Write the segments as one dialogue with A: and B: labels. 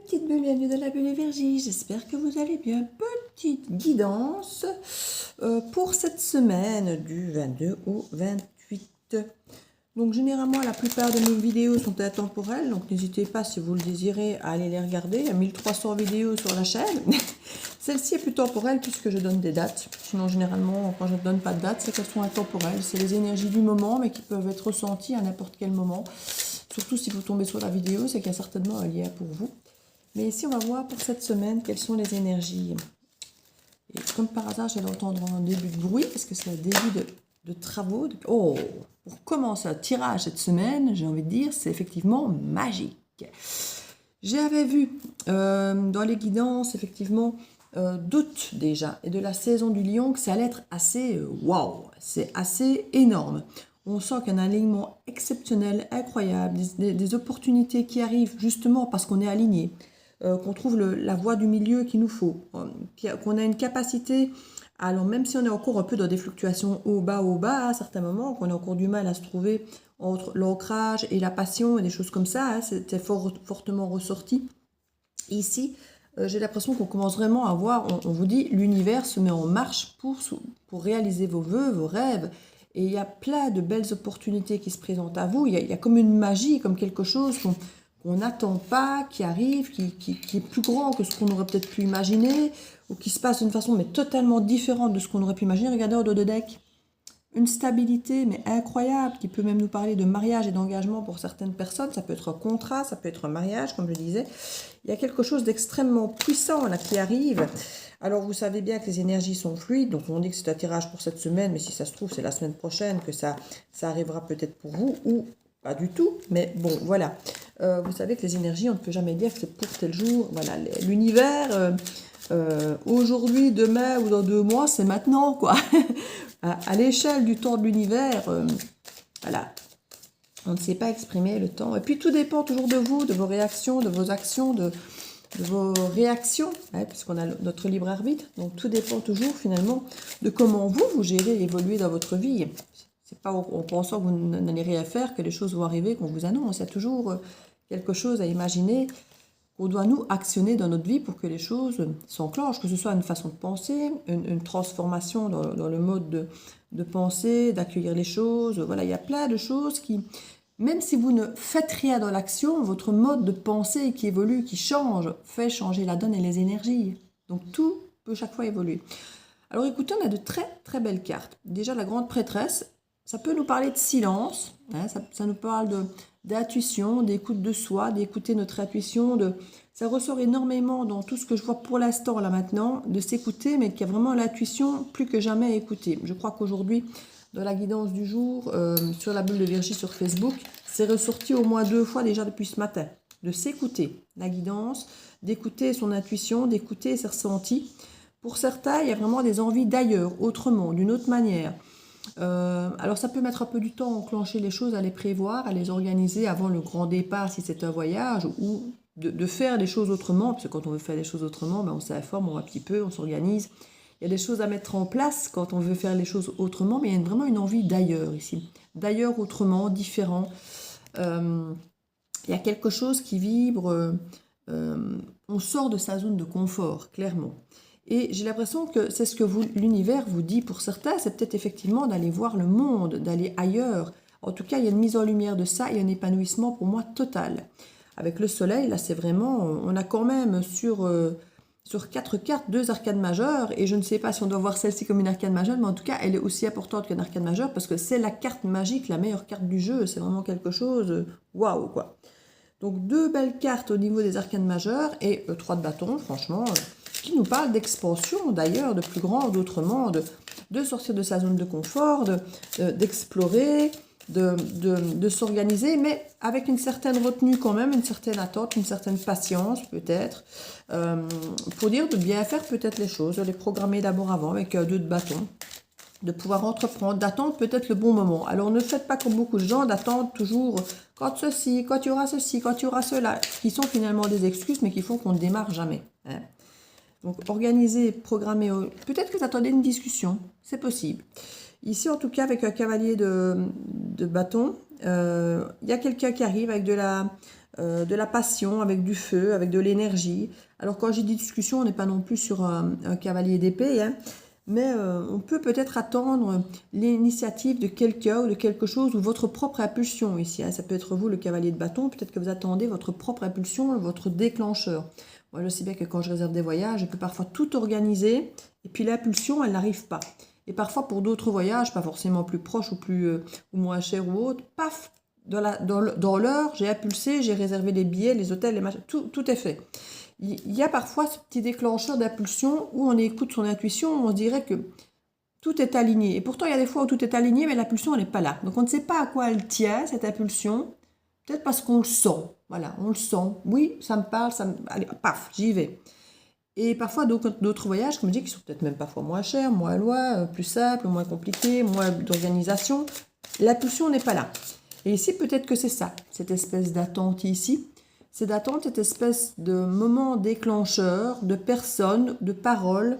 A: petites bulles, bienvenue dans la bulle Énergie. J'espère que vous allez bien. Petite guidance pour cette semaine du 22 au 28. Donc généralement la plupart de mes vidéos sont intemporelles, donc n'hésitez pas si vous le désirez à aller les regarder. Il y a 1300 vidéos sur la chaîne. Celle-ci est plus temporelle puisque je donne des dates. Sinon généralement quand je ne donne pas de date, c'est qu'elles sont intemporelles. C'est les énergies du moment mais qui peuvent être ressenties à n'importe quel moment. Surtout si vous tombez sur la vidéo, c'est qu'il y a certainement un lien pour vous. Mais ici, on va voir pour cette semaine quelles sont les énergies. Et comme par hasard, j'allais entendre un début de bruit, parce que c'est le début de travaux. Oh, pour commencer un tirage cette semaine, j'ai envie de dire, c'est effectivement magique. J'avais vu dans les guidances, effectivement, d'août déjà, et de la saison du lion, que ça allait être assez waouh, c'est assez énorme. On sent qu'il y a un alignement exceptionnel, incroyable, des opportunités qui arrivent justement parce qu'on est aligné, qu'on trouve la voie du milieu qu'il nous faut, qu'on a une capacité, alors même si on est encore un peu dans des fluctuations au bas à certains moments, qu'on a encore du mal à se trouver entre l'ancrage et la passion et des choses comme ça, hein, c'était fortement ressorti. Ici, j'ai l'impression qu'on commence vraiment à voir, on vous dit, l'univers se met en marche pour réaliser vos vœux, vos rêves. Et il y a plein de belles opportunités qui se présentent à vous. Il y a comme une magie, comme quelque chose qu'on n'attend pas, qui arrive, qui est plus grand que ce qu'on aurait peut-être pu imaginer, ou qui se passe d'une façon mais totalement différente de ce qu'on aurait pu imaginer. Regardez au dos de deck. Une stabilité mais incroyable, qui peut même nous parler de mariage et d'engagement pour certaines personnes. Ça peut être un contrat, ça peut être un mariage, comme je disais. Il y a quelque chose d'extrêmement puissant là qui arrive. Alors, vous savez bien que les énergies sont fluides, donc on dit que c'est un tirage pour cette semaine, mais si ça se trouve, c'est la semaine prochaine que ça arrivera peut-être pour vous, ou pas du tout, mais bon, voilà. Vous savez que les énergies, on ne peut jamais dire que c'est pour tel jour. Voilà, l'univers, aujourd'hui, demain ou dans 2 mois, c'est maintenant, quoi. à l'échelle du temps de l'univers, voilà. On ne sait pas exprimer le temps. Et puis, tout dépend toujours de vous, de vos réactions, de vos actions, de vos réactions, hein, puisqu'on a notre libre arbitre. Donc, tout dépend toujours, finalement, de comment vous gérez et évoluez dans votre vie. C'est pas en pensant que vous n'allez rien faire que les choses vont arriver, qu'on vous annonce. Il y a toujours quelque chose à imaginer qu'on doit, nous, actionner dans notre vie pour que les choses s'enclenchent, que ce soit une façon de penser, une transformation dans le mode de penser, d'accueillir les choses. Voilà, il y a plein de choses qui... Même si vous ne faites rien dans l'action, votre mode de pensée qui évolue, qui change, fait changer la donne et les énergies. Donc tout peut chaque fois évoluer. Alors écoutez, on a de très très belles cartes. Déjà la grande prêtresse, ça peut nous parler de silence, hein, ça nous parle d'intuition, d'écoute de soi, d'écouter notre intuition. Ça ressort énormément dans tout ce que je vois pour l'instant là maintenant, de s'écouter, mais qu'il y a vraiment l'intuition plus que jamais à écouter. Je crois qu'aujourd'hui, dans la guidance du jour, sur la bulle de Virgie sur Facebook, c'est ressorti au moins 2 fois déjà depuis ce matin. De s'écouter, la guidance, d'écouter son intuition, d'écouter ses ressentis. Pour certains, il y a vraiment des envies d'ailleurs, autrement, d'une autre manière. Alors ça peut mettre un peu du temps à enclencher les choses, à les prévoir, à les organiser avant le grand départ si c'est un voyage, ou de faire les choses autrement, parce que quand on veut faire les choses autrement, ben on s'informe, on va un petit peu, on s'organise. Il y a des choses à mettre en place quand on veut faire les choses autrement, mais il y a vraiment une envie d'ailleurs ici. D'ailleurs, autrement, différent. Il y a quelque chose qui vibre. On sort de sa zone de confort, clairement. Et j'ai l'impression que c'est ce que l'univers vous dit pour certains, c'est peut-être effectivement d'aller voir le monde, d'aller ailleurs. En tout cas, il y a une mise en lumière de ça et un épanouissement pour moi total. Avec le soleil, là, c'est vraiment... On a quand même sur 4 cartes, 2 arcanes majeures, et je ne sais pas si on doit voir celle-ci comme une arcane majeure, mais en tout cas, elle est aussi importante qu'une arcane majeure, parce que c'est la carte magique, la meilleure carte du jeu, c'est vraiment quelque chose, waouh, quoi. Donc, 2 belles cartes au niveau des arcanes majeures, et 3 de bâton, franchement, qui nous parlent d'expansion, d'ailleurs, de plus grand, d'autrement, de sortir de sa zone de confort, d'explorer, de s'organiser, mais avec une certaine retenue quand même, une certaine attente, une certaine patience peut-être, pour dire de bien faire peut-être les choses, de les programmer d'abord avant avec 2 de bâton, de pouvoir entreprendre, d'attendre peut-être le bon moment. Alors ne faites pas comme beaucoup de gens, d'attendre toujours quand ceci, quand il y aura ceci, quand il y aura cela, qui sont finalement des excuses, mais qui font qu'on ne démarre jamais. Hein. Donc organisez, programmez, peut-être que vous attendez une discussion, c'est possible. Ici, en tout cas, avec un cavalier de bâton, il y a quelqu'un qui arrive avec de de la passion, avec du feu, avec de l'énergie. Alors quand j'ai dit discussion, on n'est pas non plus sur un cavalier d'épée, hein, mais on peut peut-être attendre l'initiative de quelqu'un ou de quelque chose ou votre propre impulsion ici. Hein. Ça peut être vous, le cavalier de bâton, peut-être que vous attendez votre propre impulsion, votre déclencheur. Moi, je sais bien que quand je réserve des voyages, je peux parfois tout organiser et puis l'impulsion, elle n'arrive pas. Et parfois, pour d'autres voyages, pas forcément plus proches ou ou moins chers ou autres, paf, dans l'heure, j'ai impulsé, j'ai réservé les billets, les hôtels, les machins, tout est fait. Il y a parfois ce petit déclencheur d'impulsion où on écoute son intuition, on dirait que tout est aligné. Et pourtant, il y a des fois où tout est aligné, mais l'impulsion, elle n'est pas là. Donc, on ne sait pas à quoi elle tient, cette impulsion. Peut-être parce qu'on le sent. Voilà, on le sent. Oui, ça me parle, allez, paf, j'y vais. Et parfois, d'autres voyages, comme je dis, qui sont peut-être même parfois moins chers, moins loin, plus simples, moins compliqués, moins d'organisation. L'impulsion n'est pas là. Et ici, peut-être que c'est ça, cette espèce d'attente ici. C'est d'attendre cette espèce de moment déclencheur, de personnes, de paroles,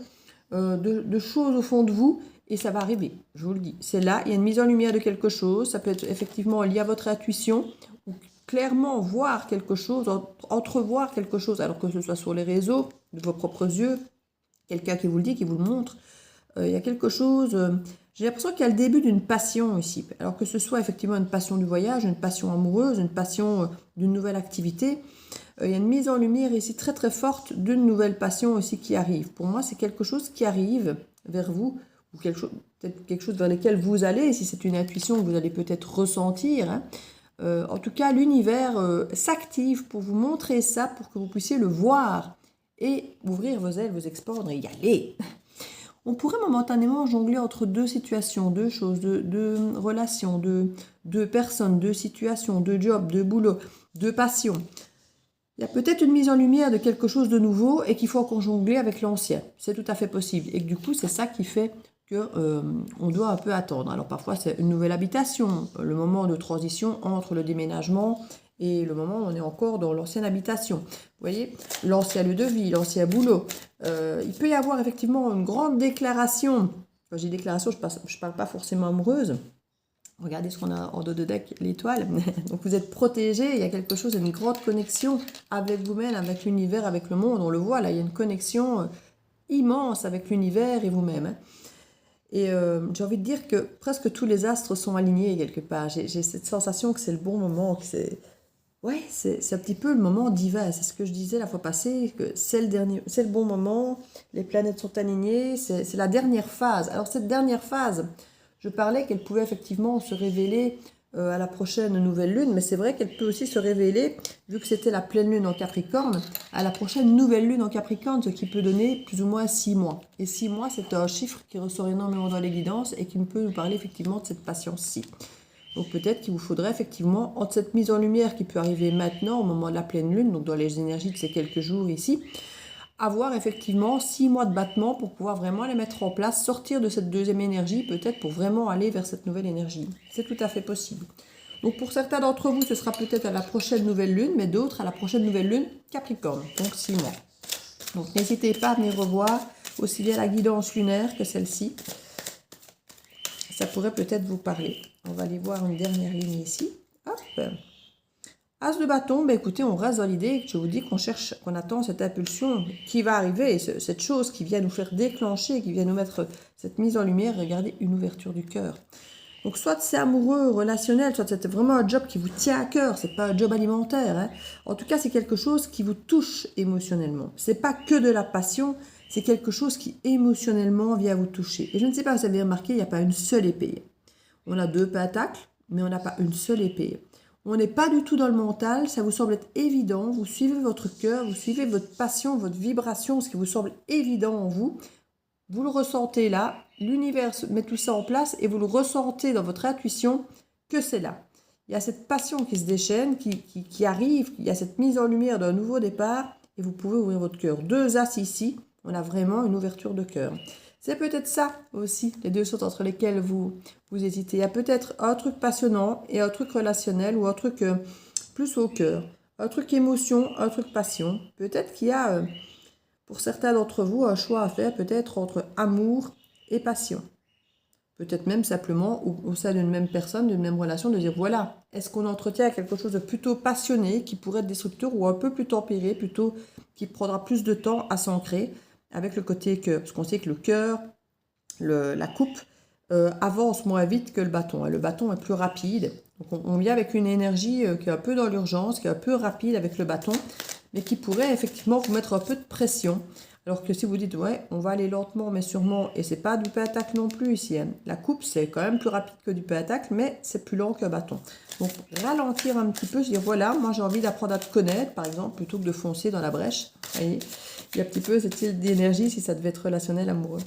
A: de choses au fond de vous. Et ça va arriver, je vous le dis. C'est là, il y a une mise en lumière de quelque chose. Ça peut être effectivement lié à votre intuition. Ou clairement voir quelque chose, entrevoir quelque chose, alors que ce soit sur les réseaux, de vos propres yeux, quelqu'un qui vous le dit, qui vous le montre. Il y a quelque chose... j'ai l'impression qu'il y a le début d'une passion ici. Alors que ce soit effectivement une passion du voyage, une passion amoureuse, une passion d'une nouvelle activité, il y a une mise en lumière ici très très forte d'une nouvelle passion aussi qui arrive. Pour moi, c'est quelque chose qui arrive vers vous, ou peut-être quelque chose vers lequel vous allez, si c'est une intuition que vous allez peut-être ressentir. Hein. En tout cas, l'univers s'active pour vous montrer ça, pour que vous puissiez le voir et ouvrir vos ailes, vous expandre et y aller. On pourrait momentanément jongler entre deux situations, deux choses, deux relations, deux personnes, deux situations, deux jobs, deux boulots, deux passions. Il y a peut-être une mise en lumière de quelque chose de nouveau et qu'il faut encore jongler avec l'ancien. C'est tout à fait possible. Et que du coup, c'est ça qui fait qu'on doit un peu attendre. Alors parfois, c'est une nouvelle habitation, le moment de transition entre le déménagement et le moment où on est encore dans l'ancienne habitation. Vous voyez, l'ancien lieu de vie, l'ancien boulot. Il peut y avoir effectivement une grande déclaration. Quand j'ai déclaration, je ne parle pas forcément amoureuse. Regardez ce qu'on a en dos de deck, l'étoile. Donc vous êtes protégé, il y a quelque chose, une grande connexion avec vous-même, avec l'univers, avec le monde. On le voit là, il y a une connexion immense avec l'univers et vous-même. Hein. Et j'ai envie de dire que presque tous les astres sont alignés quelque part. J'ai cette sensation que c'est le bon moment, que c'est... Ouais, c'est un petit peu le moment divin. C'est ce que je disais la fois passée, que c'est le bon moment, les planètes sont alignées, c'est la dernière phase. Alors cette dernière phase, je parlais qu'elle pouvait effectivement se révéler à la prochaine nouvelle lune, mais c'est vrai qu'elle peut aussi se révéler, vu que c'était la pleine lune en Capricorne, à la prochaine nouvelle lune en Capricorne, ce qui peut donner plus ou moins 6 mois. Et 6 mois, c'est un chiffre qui ressort énormément dans les guidances et qui peut nous parler effectivement de cette patience-ci. Donc peut-être qu'il vous faudrait effectivement, entre cette mise en lumière qui peut arriver maintenant, au moment de la pleine lune, donc dans les énergies de ces quelques jours ici, avoir effectivement 6 mois de battement pour pouvoir vraiment les mettre en place, sortir de cette deuxième énergie, peut-être pour vraiment aller vers cette nouvelle énergie. C'est tout à fait possible. Donc pour certains d'entre vous, ce sera peut-être à la prochaine nouvelle lune, mais d'autres à la prochaine nouvelle lune Capricorne, donc 6 mois. Donc n'hésitez pas à venir revoir aussi bien la guidance lunaire que celle-ci. Ça pourrait peut-être vous parler. On va aller voir une dernière ligne ici. Hop. As de bâton, ben écoutez, on reste dans l'idée que je vous dis qu'on attend cette impulsion qui va arriver, cette chose qui vient nous faire déclencher, qui vient nous mettre cette mise en lumière. Regardez, une ouverture du cœur. Donc soit c'est amoureux, relationnel, soit c'est vraiment un job qui vous tient à cœur, c'est pas un job alimentaire. Hein. En tout cas, c'est quelque chose qui vous touche émotionnellement. C'est pas que de la passion, c'est quelque chose qui émotionnellement vient vous toucher. Et je ne sais pas si vous avez remarqué, il n'y a pas une seule épée. On a 2 pentacles, mais on n'a pas une seule épée. On n'est pas du tout dans le mental, ça vous semble être évident, vous suivez votre cœur, vous suivez votre passion, votre vibration, ce qui vous semble évident en vous. Vous le ressentez là, l'univers met tout ça en place et vous le ressentez dans votre intuition que c'est là. Il y a cette passion qui se déchaîne, qui arrive, il y a cette mise en lumière d'un nouveau départ et vous pouvez ouvrir votre cœur. 2 as ici, on a vraiment une ouverture de cœur. C'est peut-être ça aussi, les deux choses entre lesquelles vous hésitez. Il y a peut-être un truc passionnant et un truc relationnel ou un truc plus au cœur. Un truc émotion, un truc passion. Peut-être qu'il y a, pour certains d'entre vous, un choix à faire peut-être entre amour et passion. peut-être même simplement au sein d'une même personne, d'une même relation, de dire voilà, est-ce qu'on entretient quelque chose de plutôt passionné qui pourrait être destructeur ou un peu plus tempéré, plutôt qui prendra plus de temps à s'ancrer avec le côté cœur, parce qu'on sait que le cœur, la coupe avance moins vite que le bâton. Le bâton est plus rapide. Donc on vient avec une énergie qui est un peu dans l'urgence, qui est un peu rapide avec le bâton, mais qui pourrait effectivement vous mettre un peu de pression. Alors que si vous dites, ouais, on va aller lentement mais sûrement, et c'est pas du pentacle non plus ici, hein. La coupe, c'est quand même plus rapide que du pentacle, mais c'est plus lent qu'un bâton. Donc ralentir un petit peu, se dire, voilà, moi j'ai envie d'apprendre à te connaître, par exemple, plutôt que de foncer dans la brèche. Vous voyez, il y a un petit peu cette style d'énergie si ça devait être relationnel, amoureux.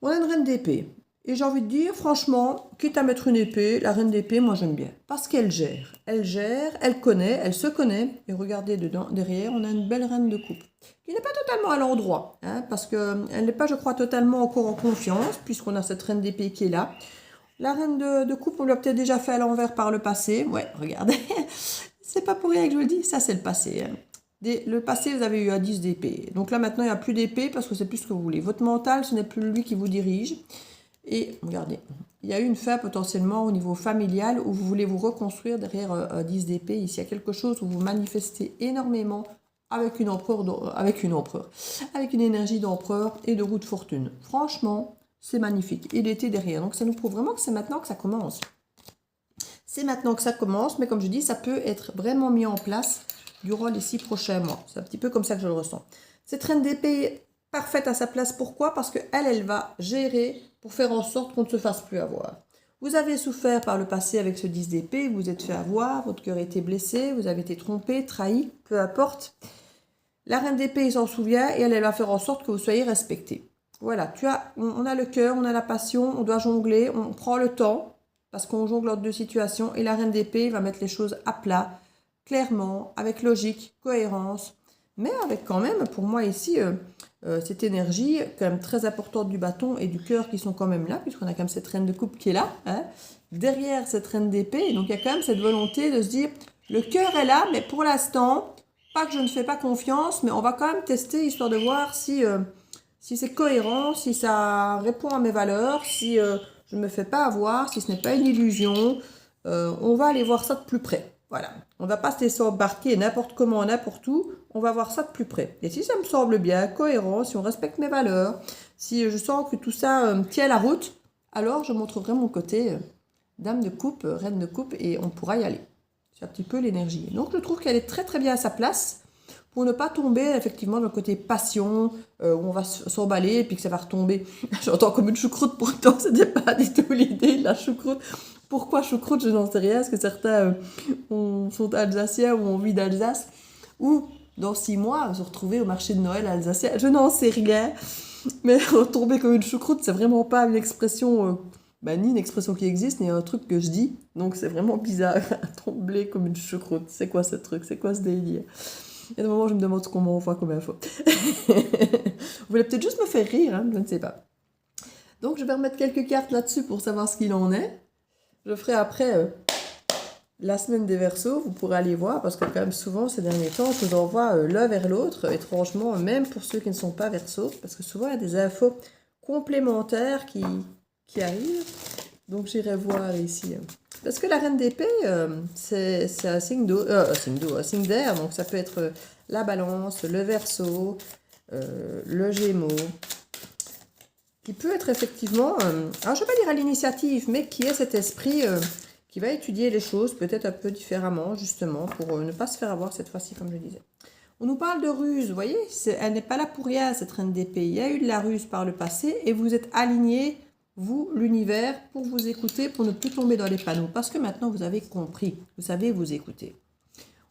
A: On a une reine d'épée. Et j'ai envie de dire, franchement, quitte à mettre une épée, la reine d'épée, moi j'aime bien. Parce qu'elle gère. Elle gère, elle connaît, elle se connaît. Et regardez dedans, derrière, on a une belle reine de coupe. Qui n'est pas totalement à l'endroit. Hein, parce qu'elle n'est pas, je crois, totalement encore en confiance, puisqu'on a cette reine d'épée qui est là. La reine de coupe, on l'a peut-être déjà fait à l'envers par le passé. Ouais, regardez. C'est pas pour rien que je vous le dis, ça c'est le passé. Hein. Le passé, vous avez eu un 10 d'épée. Donc là, maintenant, il n'y a plus d'épée parce que c'est plus ce que vous voulez. Votre mental, ce n'est plus lui qui vous dirige. Et regardez, il y a eu une fin potentiellement au niveau familial où vous voulez vous reconstruire derrière un 10 d'épée. Ici, il y a quelque chose où vous manifestez énormément avec une énergie d'empereur et de roue de fortune. Franchement, c'est magnifique. Et l'été derrière. Donc ça nous prouve vraiment que c'est maintenant que ça commence. C'est maintenant que ça commence, mais comme je dis, ça peut être vraiment mis en place durant les 6 prochains mois. C'est un petit peu comme ça que je le ressens. Cette reine d'épée parfaite à sa place, pourquoi? Parce qu'elle va gérer pour faire en sorte qu'on ne se fasse plus avoir. Vous avez souffert par le passé avec ce 10 d'épée, vous êtes fait avoir, votre cœur a été blessé, vous avez été trompé, trahi, peu importe. La reine d'épée s'en souvient et elle va faire en sorte que vous soyez respecté. Voilà, on a le cœur, on a la passion, on doit jongler, on prend le temps parce qu'on jongle entre deux situations et la reine d'épée va mettre les choses à plat, clairement, avec logique, cohérence, mais avec quand même, pour moi ici, cette énergie quand même très importante du bâton et du cœur qui sont quand même là, puisqu'on a quand même cette reine de coupe qui est là, hein, derrière cette reine d'épée. Donc il y a quand même cette volonté de se dire, le cœur est là, mais pour l'instant, pas que je ne fais pas confiance, mais on va quand même tester, histoire de voir si c'est cohérent, si ça répond à mes valeurs, si je ne me fais pas avoir, si ce n'est pas une illusion. On va aller voir ça de plus près. Voilà, on ne va pas se laisser embarquer n'importe comment, n'importe où, on va voir ça de plus près. Et si ça me semble bien, cohérent, si on respecte mes valeurs, si je sens que tout ça tient la route, alors je montrerai mon côté dame de coupe, reine de coupe, et on pourra y aller. C'est un petit peu l'énergie. Donc je trouve qu'elle est très très bien à sa place, pour ne pas tomber effectivement dans le côté passion, où on va s'emballer et puis que ça va retomber. J'entends comme une choucroute, pourtant ce n'est pas du tout l'idée de la choucroute. Pourquoi choucroute, je n'en sais rien, est-ce que certains sont alsaciens ou ont envie d'Alsace, ou dans 6 mois se retrouver au marché de Noël alsacien, je n'en sais rien, mais retomber comme une choucroute, c'est vraiment pas une expression, ni une expression qui existe, ni un truc que je dis, donc c'est vraiment bizarre, tomber comme une choucroute, c'est quoi ce truc, c'est quoi ce délire? Et de moment, je me demande ce qu'on m'envoie comme info. Vous voulez peut-être juste me faire rire, hein, je ne sais pas. Donc, je vais remettre quelques cartes là-dessus pour savoir ce qu'il en est. Je ferai après la semaine des Verseaux. Vous pourrez aller voir, parce que quand même souvent, ces derniers temps, je vous envoie l'un vers l'autre. Étrangement, même pour ceux qui ne sont pas Verseaux, parce que souvent, il y a des infos complémentaires qui arrivent. Donc, j'irai voir ici. Parce que la reine d'épée, c'est un signe d'eau, un signe d'air, donc ça peut être la balance, le Verseau, le Gémeaux, qui peut être effectivement, alors je ne vais pas dire à l'initiative, mais qui est cet esprit qui va étudier les choses peut-être un peu différemment, justement, pour ne pas se faire avoir cette fois-ci, comme je disais. On nous parle de ruse, vous voyez, elle n'est pas là pour rien, cette reine d'épée. Il y a eu de la ruse par le passé et vous êtes alignés, vous, l'univers, pour vous écouter, pour ne plus tomber dans les panneaux. Parce que maintenant, vous avez compris, vous savez vous écouter.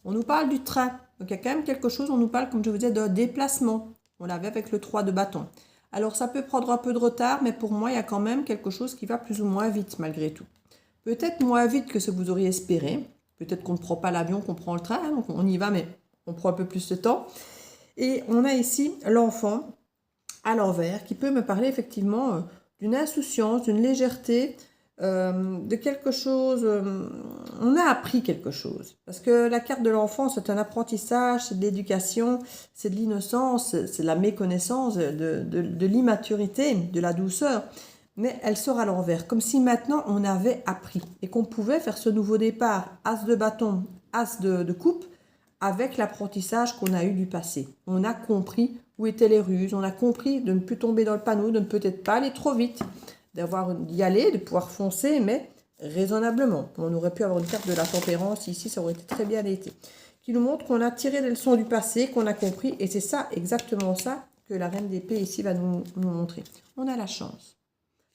A: On nous parle du train. Donc, il y a quand même quelque chose, on nous parle, comme je vous disais, de déplacement. On l'avait avec le 3 de bâton. Alors, ça peut prendre un peu de retard, mais pour moi, il y a quand même quelque chose qui va plus ou moins vite, malgré tout. Peut-être moins vite que ce que vous auriez espéré. Peut-être qu'on ne prend pas l'avion, qu'on prend le train. Hein, donc, on y va, mais on prend un peu plus de temps. Et on a ici l'enfant à l'envers qui peut me parler effectivement d'une insouciance, d'une légèreté, de quelque chose. On a appris quelque chose. Parce que la carte de l'enfant, c'est un apprentissage, c'est de l'éducation, c'est de l'innocence, c'est de la méconnaissance, de l'immaturité, de la douceur. mais elle sort à l'envers, comme si maintenant on avait appris et qu'on pouvait faire ce nouveau départ, as de bâton, as de coupe, avec l'apprentissage qu'on a eu du passé. On a compris où étaient les ruses, on a compris de ne plus tomber dans le panneau, de ne peut-être pas aller trop vite, d'y aller, de pouvoir foncer, mais raisonnablement. On aurait pu avoir une carte de la tempérance ici, ça aurait été très bien été. Qui nous montre qu'on a tiré des leçons du passé, qu'on a compris, et c'est ça, exactement ça, que la reine d'épée ici va nous montrer. On a la chance.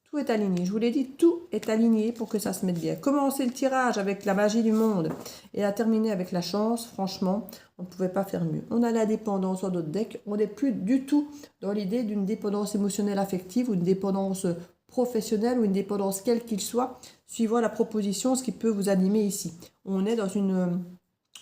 A: Tout est aligné. Je vous l'ai dit, tout est aligné pour que ça se mette bien. Commencer le tirage avec la magie du monde et la terminer avec la chance, franchement, on ne pouvait pas faire mieux. On a la dépendance dans d'autres decks. On n'est plus du tout dans l'idée d'une dépendance émotionnelle affective ou une dépendance professionnelle ou une dépendance quelle qu'il soit, suivant la proposition, ce qui peut vous animer ici. On est dans une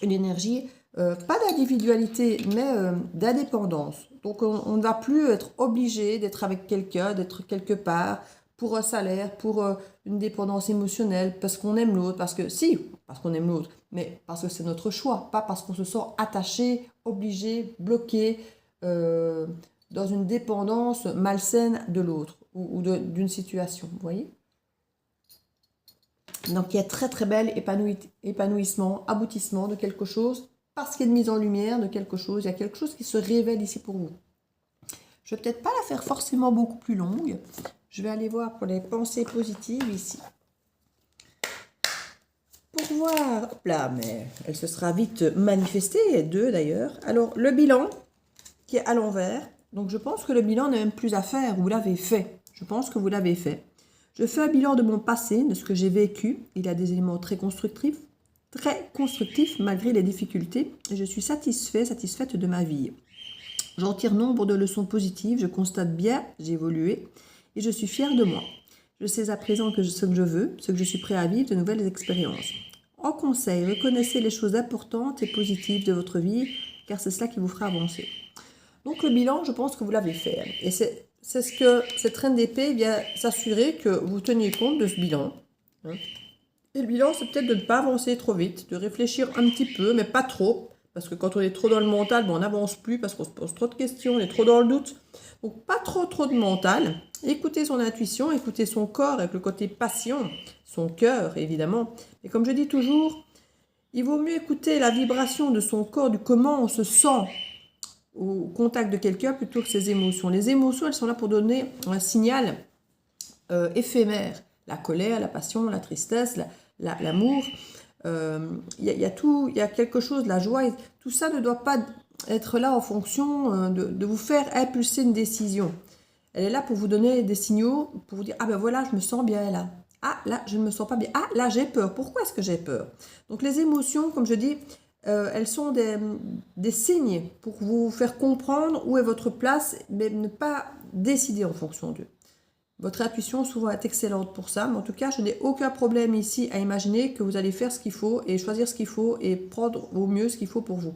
A: énergie, pas d'individualité, mais d'indépendance. Donc on ne va plus être obligé d'être avec quelqu'un, d'être quelque part, pour un salaire, pour une dépendance émotionnelle, parce qu'on aime l'autre, parce qu'on aime l'autre, mais parce que c'est notre choix, pas parce qu'on se sent attaché, obligé, bloqué, dans une dépendance malsaine de l'autre, ou d'une situation, vous voyez? Donc il y a très très bel épanouissement, aboutissement de quelque chose, parce qu'il y a une mise en lumière de quelque chose, il y a quelque chose qui se révèle ici pour vous. Je ne vais peut-être pas la faire forcément beaucoup plus longue. Je vais aller voir pour les pensées positives ici. Pour voir, hop là, mais elle se sera vite manifestée, 2 d'ailleurs. Alors, le bilan qui est à l'envers. Donc, je pense que le bilan n'a même plus à faire. Vous l'avez fait. Je pense que vous l'avez fait. Je fais un bilan de mon passé, de ce que j'ai vécu. Il y a des éléments très constructifs malgré les difficultés. Et je suis satisfaite de ma vie. J'en tire nombre de leçons positives. Je constate bien, j'ai évolué. Et je suis fière de moi. Je sais à présent ce que je veux, ce que je suis prêt à vivre, de nouvelles expériences. En conseil, reconnaissez les choses importantes et positives de votre vie, car c'est cela qui vous fera avancer. Donc le bilan, je pense que vous l'avez fait. Et c'est ce que cette reine d'épée vient s'assurer que vous teniez compte de ce bilan. Et le bilan, c'est peut-être de ne pas avancer trop vite, de réfléchir un petit peu, mais pas trop. Parce que quand on est trop dans le mental, on n'avance plus parce qu'on se pose trop de questions, on est trop dans le doute. Donc pas trop de mental. Écoutez son intuition, écoutez son corps avec le côté passion, son cœur évidemment. Et comme je dis toujours, il vaut mieux écouter la vibration de son corps, du comment on se sent au contact de quelqu'un plutôt que ses émotions. Les émotions, elles sont là pour donner un signal éphémère. La colère, la passion, la tristesse, l'amour. Il y a quelque chose, la joie, tout ça ne doit pas être là en fonction de vous faire impulser une décision. Elle est là pour vous donner des signaux, pour vous dire « Ah ben voilà, je me sens bien là. Ah là, je ne me sens pas bien. Ah là, j'ai peur. Pourquoi est-ce que j'ai peur ?» Donc les émotions, comme je dis, elles sont des signes pour vous faire comprendre où est votre place, mais ne pas décider en fonction d'eux. Votre intuition souvent est excellente pour ça, mais en tout cas, je n'ai aucun problème ici à imaginer que vous allez faire ce qu'il faut et choisir ce qu'il faut et prendre au mieux ce qu'il faut pour vous.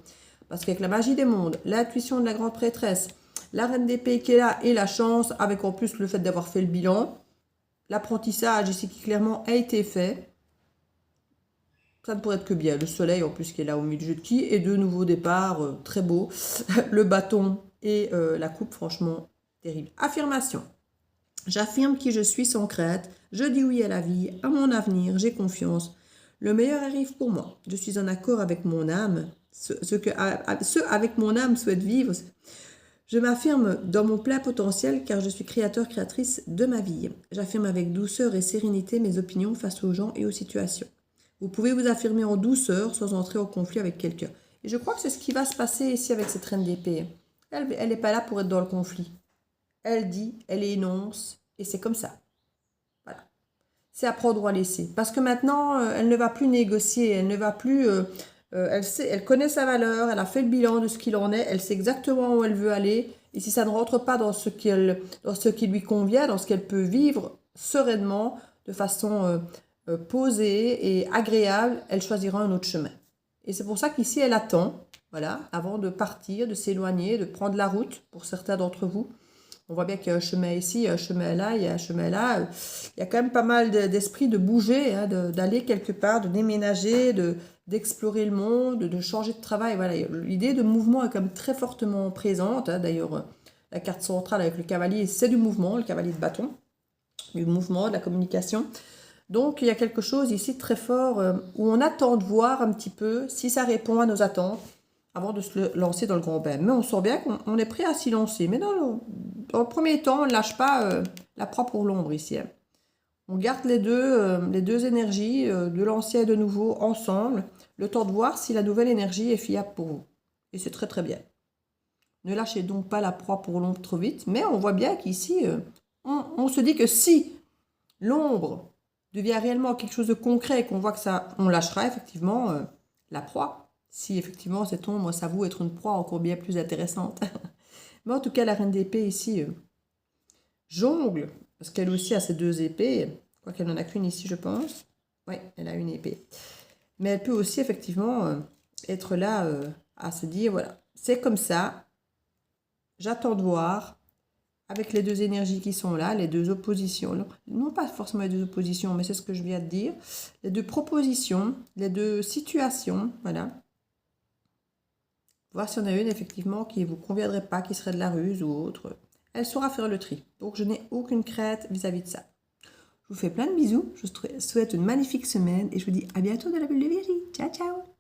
A: Parce qu'avec la magie des mondes, l'intuition de la grande prêtresse, la reine d'épée qui est là et la chance, avec en plus le fait d'avoir fait le bilan, l'apprentissage ici qui clairement a été fait, ça ne pourrait être que bien. Le soleil en plus qui est là au milieu de qui, et 2 nouveaux départs très beaux, le bâton et la coupe, franchement terrible. Affirmation. J'affirme qui je suis sans crainte, je dis oui à la vie, à mon avenir, j'ai confiance. Le meilleur arrive pour moi. Je suis en accord avec mon âme, ce avec mon âme souhaite vivre. Je m'affirme dans mon plein potentiel car je suis créateur-créatrice de ma vie. J'affirme avec douceur et sérénité mes opinions face aux gens et aux situations. Vous pouvez vous affirmer en douceur sans entrer en conflit avec quelqu'un. Et je crois que c'est ce qui va se passer ici avec cette reine d'épée. Elle n'est pas là pour être dans le conflit. Elle dit, elle énonce, et c'est comme ça. Voilà. C'est à prendre ou à laisser. Parce que maintenant, elle ne va plus négocier, elle ne va plus... elle connaît sa valeur, elle a fait le bilan de ce qu'il en est, elle sait exactement où elle veut aller. Et si ça ne rentre pas dans ce qui lui convient, dans ce qu'elle peut vivre sereinement, de façon posée et agréable, elle choisira un autre chemin. Et c'est pour ça qu'ici, elle attend, voilà, avant de partir, de s'éloigner, de prendre la route, pour certains d'entre vous. On voit bien qu'il y a un chemin ici, il y a un chemin là, il y a un chemin là. Il y a quand même pas mal d'esprit de bouger, hein, d'aller quelque part, de déménager, d'explorer le monde, de changer de travail. Voilà, l'idée de mouvement est quand même très fortement présente. Hein. D'ailleurs, la carte centrale avec le cavalier, c'est du mouvement, le cavalier de bâton. du mouvement, de la communication. Donc, il y a quelque chose ici de très fort où on attend de voir un petit peu si ça répond à nos attentes avant de se lancer dans le grand bain. Mais on sent bien qu'on est prêt à s'y lancer. Mais dans le premier temps, on ne lâche pas la proie pour l'ombre ici. Hein. On garde les deux énergies, de l'ancien et de nouveau, ensemble, le temps de voir si la nouvelle énergie est fiable pour vous. Et c'est très très bien. Ne lâchez donc pas la proie pour l'ombre trop vite, mais on voit bien qu'ici, on se dit que si l'ombre devient réellement quelque chose de concret et qu'on voit que ça, on lâchera effectivement la proie. Si effectivement cette ombre s'avoue être une proie encore bien plus intéressante. Mais en tout cas, la reine d'épée ici jongle, parce qu'elle aussi a ses deux épées, quoiqu'elle n'en a qu'une ici, je pense. Oui, elle a une épée. Mais elle peut aussi effectivement être là à se dire, voilà, c'est comme ça, j'attends de voir, avec les deux énergies qui sont là, les deux oppositions, non pas forcément les deux oppositions, mais c'est ce que je viens de dire, les deux propositions, les deux situations, voilà. Voir si on a une effectivement qui ne vous conviendrait pas, qui serait de la ruse ou autre. Elle saura faire le tri. Donc je n'ai aucune crainte vis-à-vis de ça. Je vous fais plein de bisous, je vous souhaite une magnifique semaine et je vous dis à bientôt dans la bulle de Virginie. Ciao, ciao!